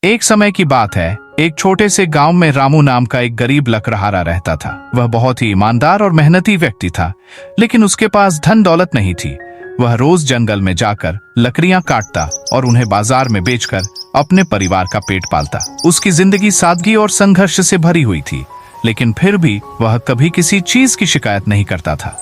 एक समय की बात है, एक छोटे से गांव में रामू नाम का एक गरीब लकड़हारा रहता था। वह बहुत ही ईमानदार और मेहनती व्यक्ति था, लेकिन उसके पास धन दौलत नहीं थी। वह रोज जंगल में जाकर लकड़ियां काटता और उन्हें बाजार में बेचकर अपने परिवार का पेट पालता। उसकी जिंदगी सादगी और संघर्ष से भरी हुई थी, लेकिन फिर भी वह कभी किसी चीज की शिकायत नहीं करता था।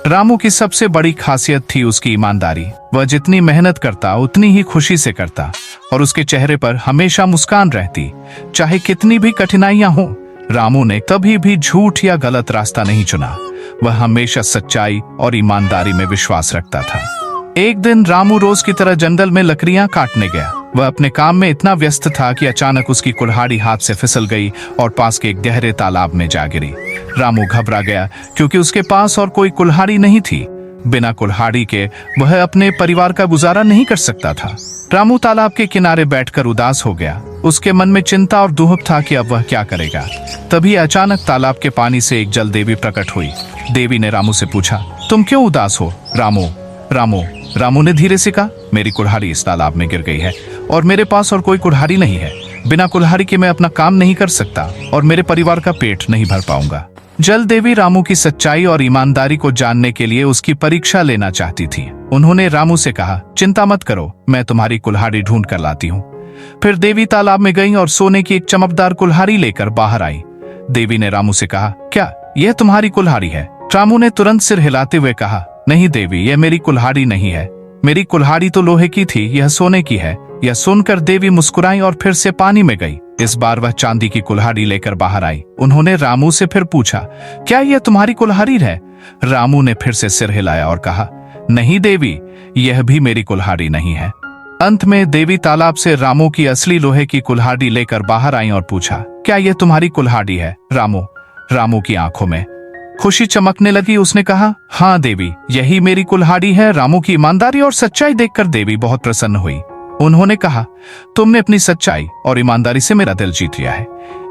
रामू की सबसे बड़ी खासियत थी उसकी ईमानदारी। वह जितनी मेहनत करता उतनी ही खुशी से करता और उसके चेहरे पर हमेशा मुस्कान रहती, चाहे कितनी भी कठिनाइयां हो। रामू ने कभी भी झूठ या गलत रास्ता नहीं चुना। वह हमेशा सच्चाई और ईमानदारी में विश्वास रखता था। एक दिन रामू रोज की तरह जंगल में लकड़ियां काटने गया। वह अपने काम में इतना व्यस्त था कि अचानक उसकी कुल्हाड़ी हाथ से फिसल गई और पास के एक गहरे तालाब में जा गिरी। रामू घबरा गया क्योंकि उसके पास और कोई कुल्हाड़ी नहीं थी। बिना कुल्हाड़ी के वह अपने परिवार का गुजारा नहीं कर सकता था। रामू तालाब के किनारे बैठकर उदास हो गया। उसके मन में चिंता और दुहक था कि अब वह क्या करेगा। तभी अचानक तालाब के पानी से एक जल देवी प्रकट हुई। देवी ने रामू से पूछा, तुम क्यों उदास हो? रामू ने धीरे से कहा, मेरी कुल्हाड़ी इस तालाब में गिर गई है और मेरे पास और कोई कुल्हाड़ी नहीं है। बिना कुल्हाड़ी के मैं अपना काम नहीं कर सकता और मेरे परिवार का पेट नहीं भर पाऊंगा। जल देवी रामू की सच्चाई और ईमानदारी को जानने के लिए उसकी परीक्षा लेना चाहती थी। उन्होंने रामू से कहा, चिंता मत करो, मैं तुम्हारी कुल्हाड़ी ढूंढ कर लाती हूँ। फिर देवी तालाब में गई और सोने की एक चमकदार कुल्हाड़ी लेकर बाहर आई। देवी ने रामू से कहा, क्या यह तुम्हारी कुल्हाड़ी है? रामू ने तुरंत सिर हिलाते हुए कहा, नहीं देवी, यह मेरी कुल्हाड़ी नहीं है। मेरी कुल्हाड़ी तो लोहे की थी, यह सोने की है। यह सुनकर देवी मुस्कुराई और फिर से पानी में गई। इस बार वह चांदी की कुल्हाड़ी लेकर बाहर आई। उन्होंने रामू से फिर पूछा, क्या यह तुम्हारी कुल्हाड़ी है? रामू ने फिर से सिर हिलाया और कहा, नहीं देवी, यह भी मेरी कुल्हाड़ी नहीं है। अंत में देवी तालाब से रामू की असली लोहे की कुल्हाड़ी लेकर बाहर आई और पूछा, क्या यह तुम्हारी कुल्हाड़ी है? रामू की आंखों में खुशी चमकने लगी। उसने कहा, हाँ देवी, यही मेरी कुल्हाड़ी है। रामू की ईमानदारी और सच्चाई देखकर देवी बहुत प्रसन्न हुई। उन्होंने कहा, तुमने अपनी सच्चाई और ईमानदारी से मेरा दिल जीत लिया है,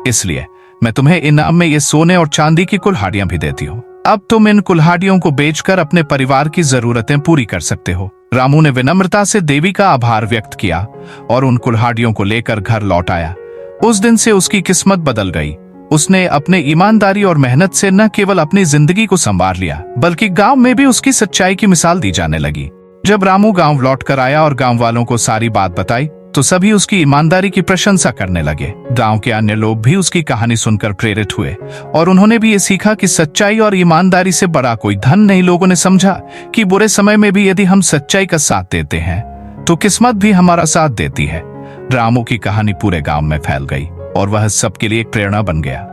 इसलिए मैं तुम्हें इनाम में ये सोने और चांदी की कुल्हाड़ियां भी देती हूँ। अब तुम इन कुल्हाड़ियों को बेचकर अपने परिवार की जरूरतें पूरी कर सकते हो। रामू ने विनम्रता से देवी का आभार व्यक्त किया और उन कुल्हाड़ियों को लेकर घर लौट आया। उस दिन से उसकी किस्मत बदल गई। उसने अपने ईमानदारी और मेहनत से न केवल अपनी जिंदगी को संवार लिया, बल्कि गांव में भी उसकी सच्चाई की मिसाल दी जाने लगी। जब रामू गांव लौट कर आया और गांव वालों को सारी बात बताई, तो सभी उसकी ईमानदारी की प्रशंसा करने लगे। गांव के अन्य लोग भी उसकी कहानी सुनकर प्रेरित हुए और उन्होंने भी ये सीखा कि सच्चाई और ईमानदारी से बड़ा कोई धन नहीं। लोगों ने समझा कि बुरे समय में भी यदि हम सच्चाई का साथ देते हैं, तो किस्मत भी हमारा साथ देती है। रामू की कहानी पूरे गांव में फैल गई और वह सबके लिए एक प्रेरणा बन गया।